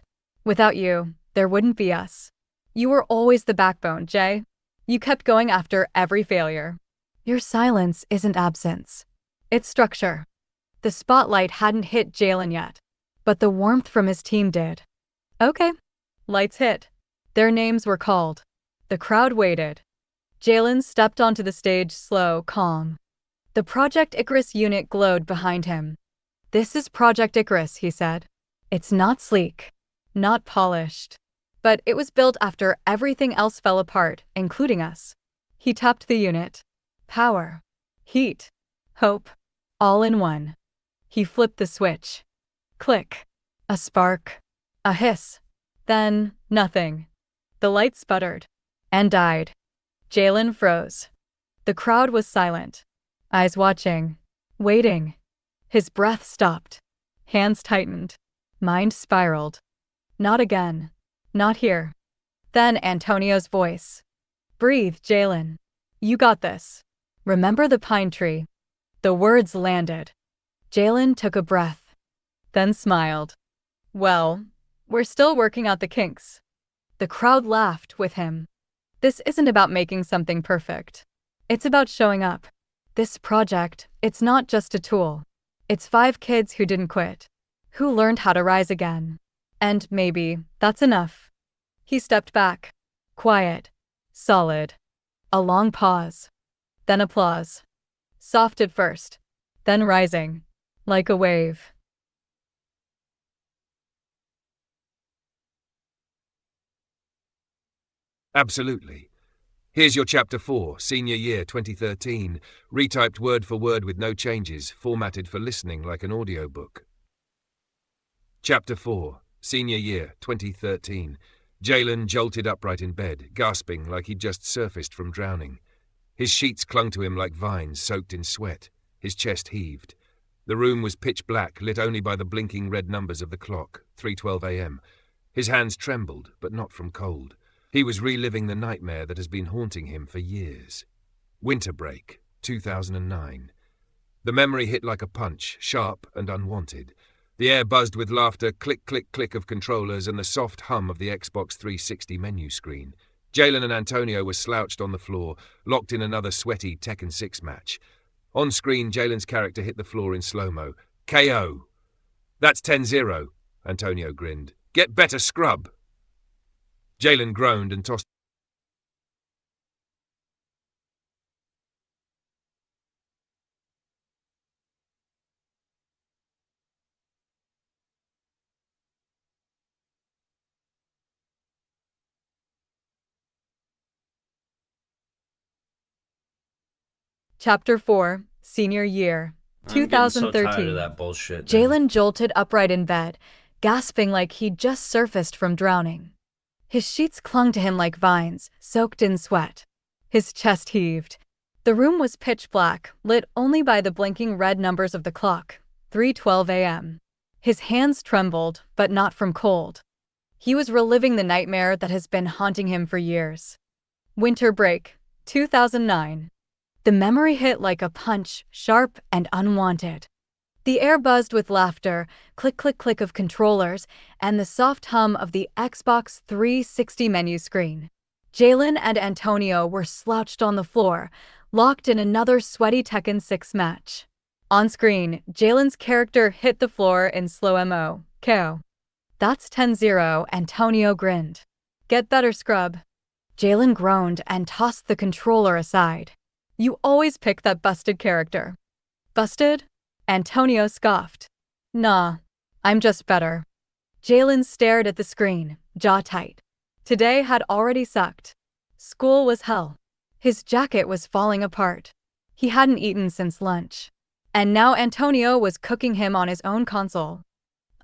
Without you, there wouldn't be us. You were always the backbone, Jay. You kept going after every failure. Your silence isn't absence. It's structure. The spotlight hadn't hit Jalen yet, but the warmth from his team did. Okay. Lights hit. Their names were called. The crowd waited. Jalen stepped onto the stage slow, calm. The Project Icarus unit glowed behind him. This is Project Icarus, he said. It's not sleek, not polished, but it was built after everything else fell apart, including us. He tapped the unit. Power, heat, hope, all in one. He flipped the switch. Click. A spark. A hiss. Then, nothing. The light sputtered. And died. Jalen froze. The crowd was silent. Eyes watching. Waiting. His breath stopped. Hands tightened. Mind spiraled. Not again. Not here. Then Antonio's voice. Breathe, Jalen. You got this. Remember the pine tree. The words landed. Jalen took a breath, then smiled. Well, we're still working out the kinks. The crowd laughed with him. This isn't about making something perfect. It's about showing up. This project, it's not just a tool. It's 5 kids who didn't quit, who learned how to rise again. And maybe that's enough. He stepped back. Quiet. Solid. A long pause. Then applause. Soft at first, then rising, like a wave. Absolutely. Here's your Chapter 4, Senior Year 2013, retyped word for word with no changes, formatted for listening like an audiobook. Chapter 4, Senior Year 2013. Jalen jolted upright in bed, gasping like he'd just surfaced from drowning. His sheets clung to him like vines soaked in sweat. His chest heaved. The room was pitch black, lit only by the blinking red numbers of the clock, 3:12 a.m. His hands trembled, but not from cold. He was reliving the nightmare that has been haunting him for years. Winter break, 2009. The memory hit like a punch, sharp and unwanted. The air buzzed with laughter, click, click, click of controllers, and the soft hum of the Xbox 360 menu screen. Jalen and Antonio were slouched on the floor, locked in another sweaty Tekken 6 match. On screen, Jalen's character hit the floor in slow-mo. KO. That's 10-0, Antonio grinned. Get better, scrub. Jalen groaned and tossed. Chapter 4, Senior Year, I'm getting so 2013. tired of that bullshit. Jalen jolted upright in bed, gasping like he'd just surfaced from drowning. His sheets clung to him like vines, soaked in sweat. His chest heaved. The room was pitch black, lit only by the blinking red numbers of the clock, 3:12 a.m. His hands trembled, but not from cold. He was reliving the nightmare that has been haunting him for years. Winter break, 2009. The memory hit like a punch, sharp and unwanted. The air buzzed with laughter, click, click, click of controllers, and the soft hum of the Xbox 360 menu screen. Jalen and Antonio were slouched on the floor, locked in another sweaty Tekken 6 match. On screen, Jalen's character hit the floor in slow-mo. KO. That's 10-0, Antonio grinned. Get better, scrub. Jalen groaned and tossed the controller aside. You always pick that busted character. Busted? Antonio scoffed. Nah, I'm just better. Jalen stared at the screen, jaw tight. Today had already sucked. School was hell. His jacket was falling apart. He hadn't eaten since lunch. And now Antonio was cooking him on his own console.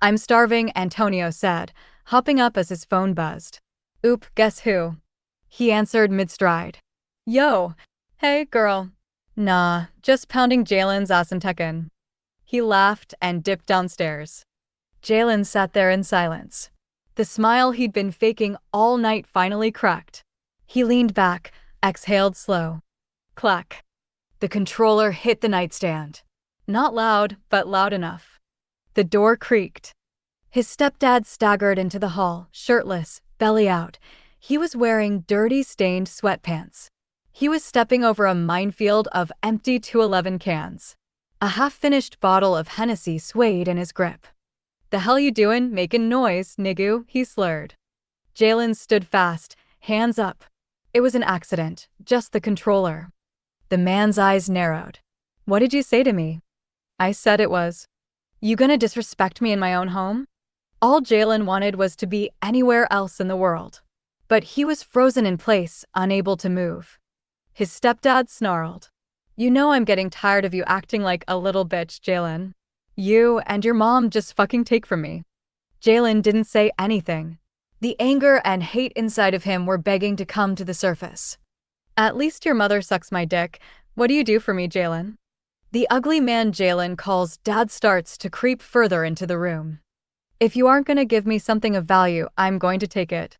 I'm starving, Antonio said, hopping up as his phone buzzed. Oop, guess who? He answered mid-stride. Yo, hey, girl. Nah, just pounding Jalen's ass in Tekken. He laughed and dipped downstairs. Jalen sat there in silence. The smile he'd been faking all night finally cracked. He leaned back, exhaled slow. Clack. The controller hit the nightstand. Not loud, but loud enough. The door creaked. His stepdad staggered into the hall, shirtless, belly out. He was wearing dirty, stained sweatpants. He was stepping over a minefield of empty 211 cans. A half-finished bottle of Hennessy swayed in his grip. The hell you doin', making noise, niggu, he slurred. Jalen stood fast, hands up. It was an accident, just the controller. The man's eyes narrowed. What did you say to me? I said it was. You gonna disrespect me in my own home? All Jalen wanted was to be anywhere else in the world. But he was frozen in place, unable to move. His stepdad snarled. You know I'm getting tired of you acting like a little bitch, Jalen. You and your mom just fucking take from me. Jalen didn't say anything. The anger and hate inside of him were begging to come to the surface. At least your mother sucks my dick. What do you do for me, Jalen? The ugly man Jalen calls dad starts to creep further into the room. If you aren't gonna give me something of value, I'm going to take it.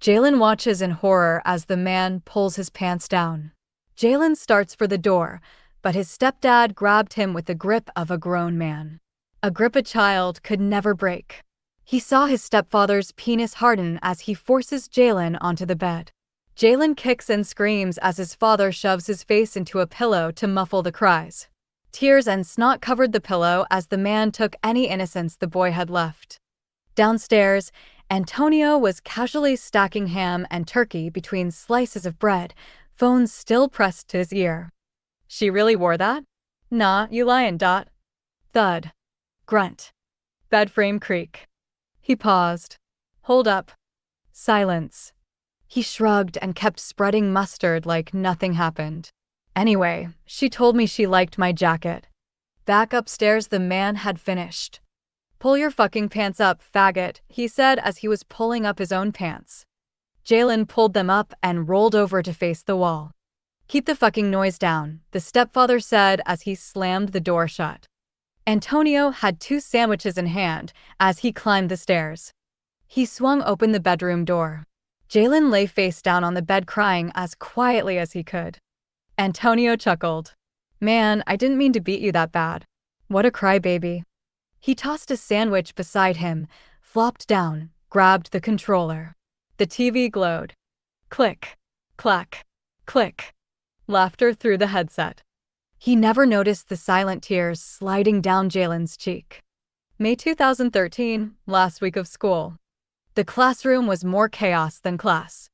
Jalen watches in horror as the man pulls his pants down. Jalen starts for the door, but his stepdad grabbed him with the grip of a grown man. A grip a child could never break. He saw his stepfather's penis harden as he forces Jalen onto the bed. Jalen kicks and screams as his father shoves his face into a pillow to muffle the cries. Tears and snot covered the pillow as the man took any innocence the boy had left. Downstairs, Antonio was casually stacking ham and turkey between slices of bread, phone still pressed to his ear. "She really wore that?" "Nah, you lyin', Dot." Thud. Grunt. Bed frame creak. He paused. "Hold up." Silence. He shrugged and kept spreading mustard like nothing happened. "Anyway, she told me she liked my jacket." Back upstairs, the man had finished. "Pull your fucking pants up, faggot," he said as he was pulling up his own pants. Jalen pulled them up and rolled over to face the wall. "Keep the fucking noise down," the stepfather said as he slammed the door shut. Antonio had 2 sandwiches in hand as he climbed the stairs. He swung open the bedroom door. Jalen lay face down on the bed crying as quietly as he could. Antonio chuckled. "Man, I didn't mean to beat you that bad. What a crybaby." He tossed a sandwich beside him, flopped down, grabbed the controller. The TV glowed. Click, clack, click. Laughter through the headset. He never noticed the silent tears sliding down Jalen's cheek. May 2013, last week of school. The classroom was more chaos than class.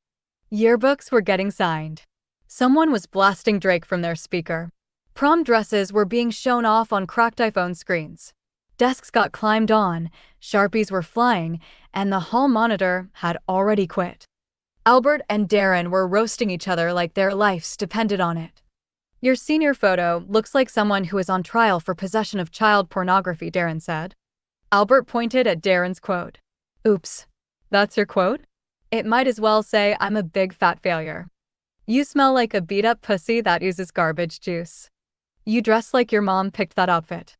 Yearbooks were getting signed. Someone was blasting Drake from their speaker. Prom dresses were being shown off on cracked iPhone screens. Desks got climbed on, Sharpies were flying, and the hall monitor had already quit. Albert and Darren were roasting each other like their lives depended on it. "Your senior photo looks like someone who is on trial for possession of child pornography," Darren said. Albert pointed at Darren's quote. "Oops. That's your quote? It might as well say I'm a big fat failure. You smell like a beat-up pussy that uses garbage juice. You dress like your mom picked that outfit."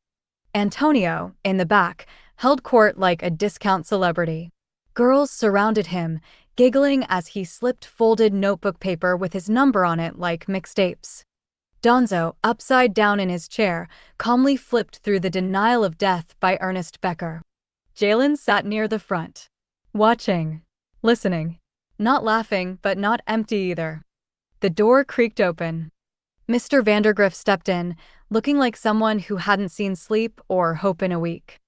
Antonio, in the back, held court like a discount celebrity. Girls surrounded him, giggling as he slipped folded notebook paper with his number on it like mixtapes. Donzo, upside down in his chair, calmly flipped through The Denial of Death by Ernest Becker. Jalen sat near the front. Watching. Listening. Not laughing, but not empty either. The door creaked open. Mr. Vandergriff stepped in, looking like someone who hadn't seen sleep or hope in a week.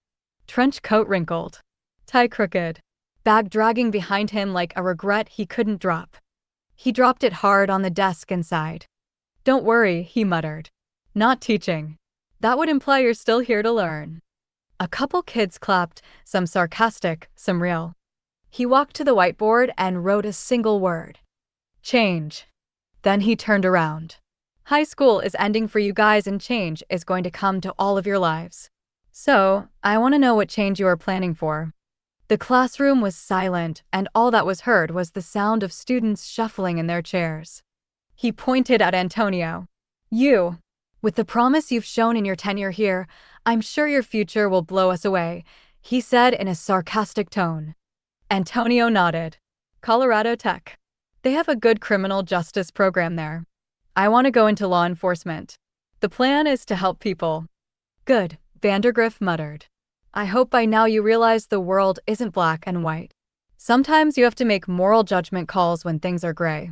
Trench coat wrinkled. Tie crooked. Bag dragging behind him like a regret he couldn't drop. He dropped it hard on the desk inside. "Don't worry," he muttered. "Not teaching. That would imply you're still here to learn." A couple kids clapped, some sarcastic, some real. He walked to the whiteboard and wrote a single word. Change. Then he turned around. "High school is ending for you guys and change is going to come to all of your lives. So, I want to know what change you are planning for." The classroom was silent, and all that was heard was the sound of students shuffling in their chairs. He pointed at Antonio. "You. With the promise you've shown in your tenure here, I'm sure your future will blow us away," he said in a sarcastic tone. Antonio nodded. "Colorado Tech. They have a good criminal justice program there. I want to go into law enforcement. The plan is to help people." "Good," Vandergriff muttered. "I hope by now you realize the world isn't black and white. Sometimes you have to make moral judgment calls when things are gray."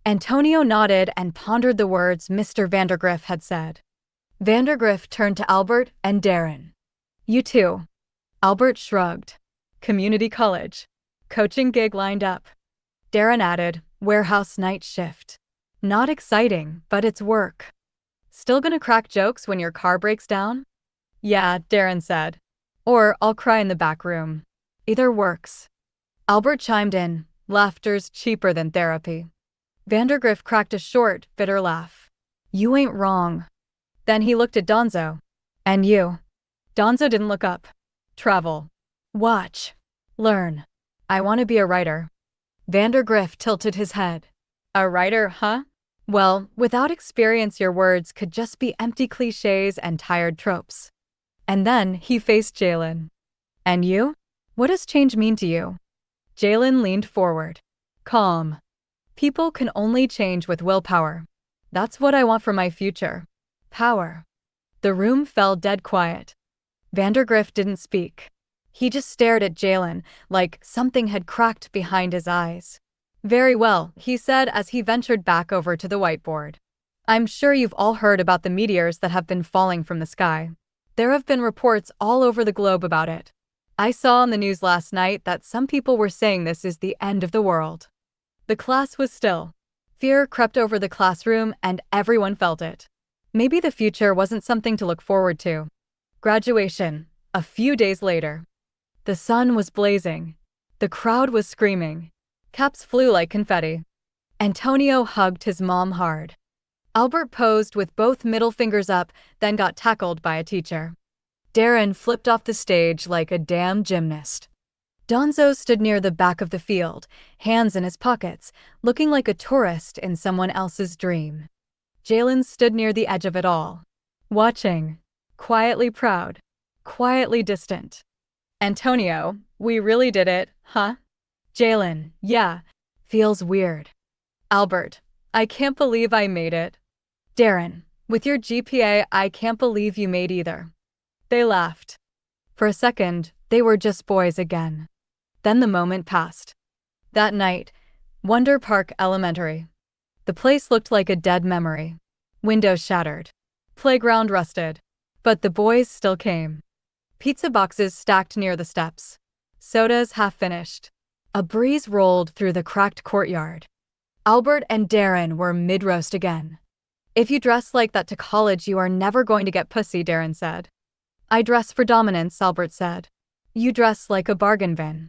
Antonio nodded and pondered the words Mr. Vandergriff had said. Vandergriff turned to Albert and Darren. "You too." Albert shrugged. "Community college. Coaching gig lined up." Darren added, "Warehouse night shift. Not exciting, but it's work." "Still gonna crack jokes when your car breaks down?" "Yeah," Darren said. "Or I'll cry in the back room. Either works." Albert chimed in, "Laughter's cheaper than therapy." Vandergriff cracked a short, bitter laugh. "You ain't wrong." Then he looked at Donzo. "And you?" Donzo didn't look up. "Travel. Watch. Learn. I want to be a writer." Vandergriff tilted his head. "A writer, huh? Well, without experience your words could just be empty cliches and tired tropes." And then he faced Jalen. "And you? What does change mean to you?" Jalen leaned forward. Calm. People can only change with willpower. That's what I want for my future. Power. The room fell dead quiet. Vandergrift didn't speak. He just stared at Jalen, like something had cracked behind his eyes. Very well, he said as he ventured back over to the whiteboard. I'm sure you've all heard about the meteors that have been falling from the sky. There have been reports all over the globe about it. I saw on the news last night that some people were saying this is the end of the world. The class was still. Fear crept over the classroom and everyone felt it. Maybe the future wasn't something to look forward to. Graduation, a few days later. The sun was blazing. The crowd was screaming. Caps flew like confetti. Antonio hugged his mom hard. Albert posed with both middle fingers up, then got tackled by a teacher. Darren flipped off the stage like a damn gymnast. Donzo stood near the back of the field, hands in his pockets, looking like a tourist in someone else's dream. Jalen stood near the edge of it all, watching, quietly proud, quietly distant. Antonio, we really did it, huh? Jalen, yeah, feels weird. Albert, I can't believe I made it. Darren, with your GPA, I can't believe you made either. They laughed. For a second, they were just boys again. Then the moment passed. That night, Wonder Park Elementary. The place looked like a dead memory. Windows shattered. Playground rusted. But the boys still came. Pizza boxes stacked near the steps. Sodas half finished. A breeze rolled through the cracked courtyard. Albert and Darren were mid-roast again. If you dress like that to college, you are never going to get pussy, Darren said. I dress for dominance, Albert said. You dress like a bargain bin.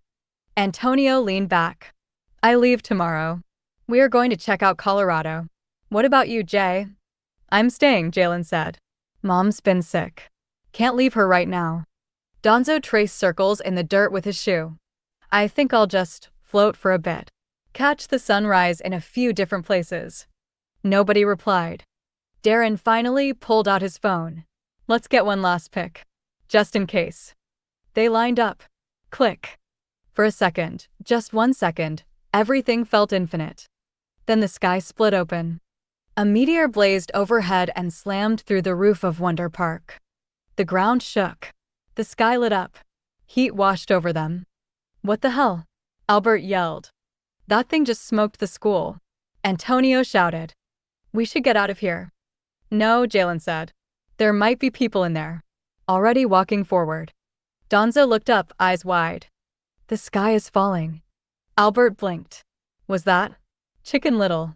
Antonio leaned back. I leave tomorrow. We are going to check out Colorado. What about you, Jay? I'm staying, Jalen said. Mom's been sick. Can't leave her right now. Donzo traced circles in the dirt with his shoe. I think I'll just float for a bit. Catch the sunrise in a few different places. Nobody replied. Darren finally pulled out his phone. Let's get one last pic. Just in case. They lined up. Click. For a second, just 1 second, everything felt infinite. Then the sky split open. A meteor blazed overhead and slammed through the roof of Wonder Park. The ground shook. The sky lit up. Heat washed over them. What the hell? Albert yelled. That thing just smoked the school. Antonio shouted. We should get out of here. No, Jalen said. There might be people in there. Already walking forward. Donzo looked up, eyes wide. The sky is falling. Albert blinked. Was that? Chicken Little.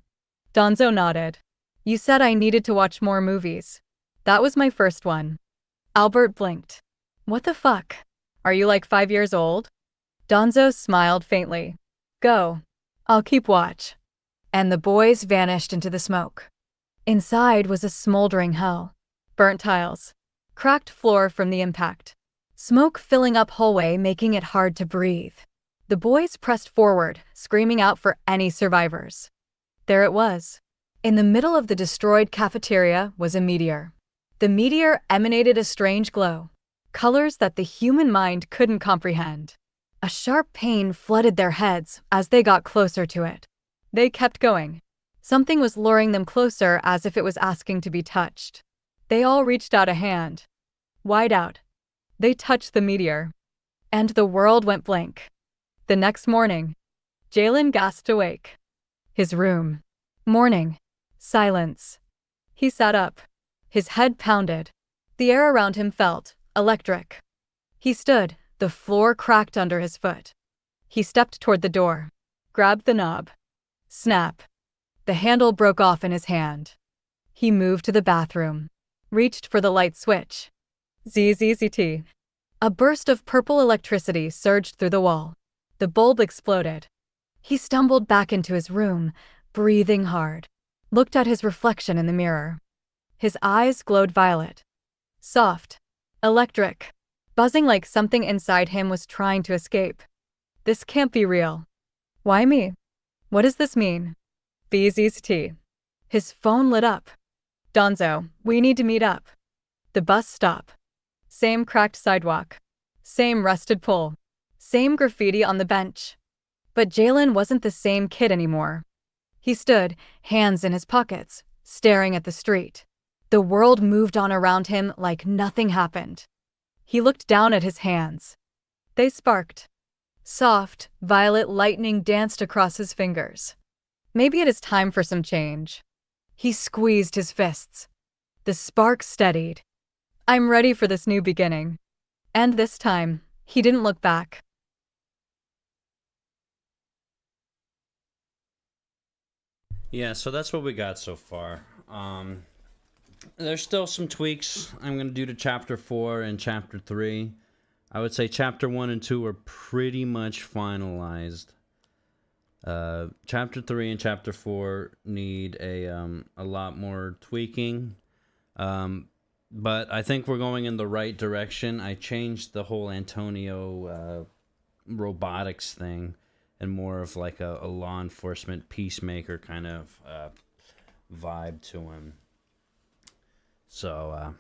Donzo nodded. You said I needed to watch more movies. That was my first one. Albert blinked. What the fuck? Are you like 5 years old? Donzo smiled faintly. Go. I'll keep watch. And the boys vanished into the smoke. Inside was a smoldering hell. Burnt tiles. Cracked floor from the impact. Smoke filling up hallway, making it hard to breathe. The boys pressed forward, screaming out for any survivors. There it was. In the middle of the destroyed cafeteria was a meteor. The meteor emanated a strange glow, colors that the human mind couldn't comprehend. A sharp pain flooded their heads as they got closer to it. They kept going. Something was luring them closer as if it was asking to be touched. They all reached out a hand. Wide out. They touched the meteor. And the world went blank. The next morning, Jalen gasped awake. His room. Morning. Silence. He sat up. His head pounded. The air around him felt electric. He stood, the floor cracked under his foot. He stepped toward the door. Grabbed the knob. Snap. The handle broke off in his hand. He moved to the bathroom. Reached for the light switch. ZZZT. A burst of purple electricity surged through the wall. The bulb exploded. He stumbled back into his room, breathing hard. Looked at his reflection in the mirror. His eyes glowed violet. Soft. Electric. Buzzing like something inside him was trying to escape. This can't be real. Why me? What does this mean? BZT. His phone lit up. Donzo, we need to meet up. The bus stop. Same cracked sidewalk. Same rusted pole. Same graffiti on the bench. But Jalen wasn't the same kid anymore. He stood, hands in his pockets, staring at the street. The world moved on around him like nothing happened. He looked down at his hands. They sparked. Soft, violet lightning danced across his fingers. Maybe it is time for some change. He squeezed his fists. The spark steadied. I'm ready for this new beginning. And this time, he didn't look back. Yeah, so that's what we got so far. There's still some tweaks I'm going to do to Chapter 4 and Chapter 3. I would say Chapter 1 and 2 are pretty much finalized. Chapter 3 and Chapter 4 need a lot more tweaking. But I think we're going in the right direction. I changed the whole Antonio robotics thing and more of like a law enforcement peacemaker kind of vibe to him. So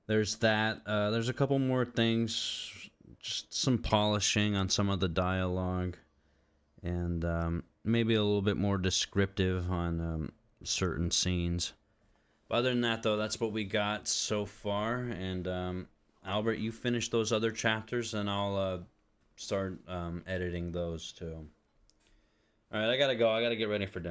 there's that. There's a couple more things, just some polishing on some of the dialogue, and maybe a little bit more descriptive on certain scenes. But other than that, though, that's what we got so far. And Albert, you finish those other chapters, and I'll start editing those too. All right, I gotta go. I gotta get ready for dinner.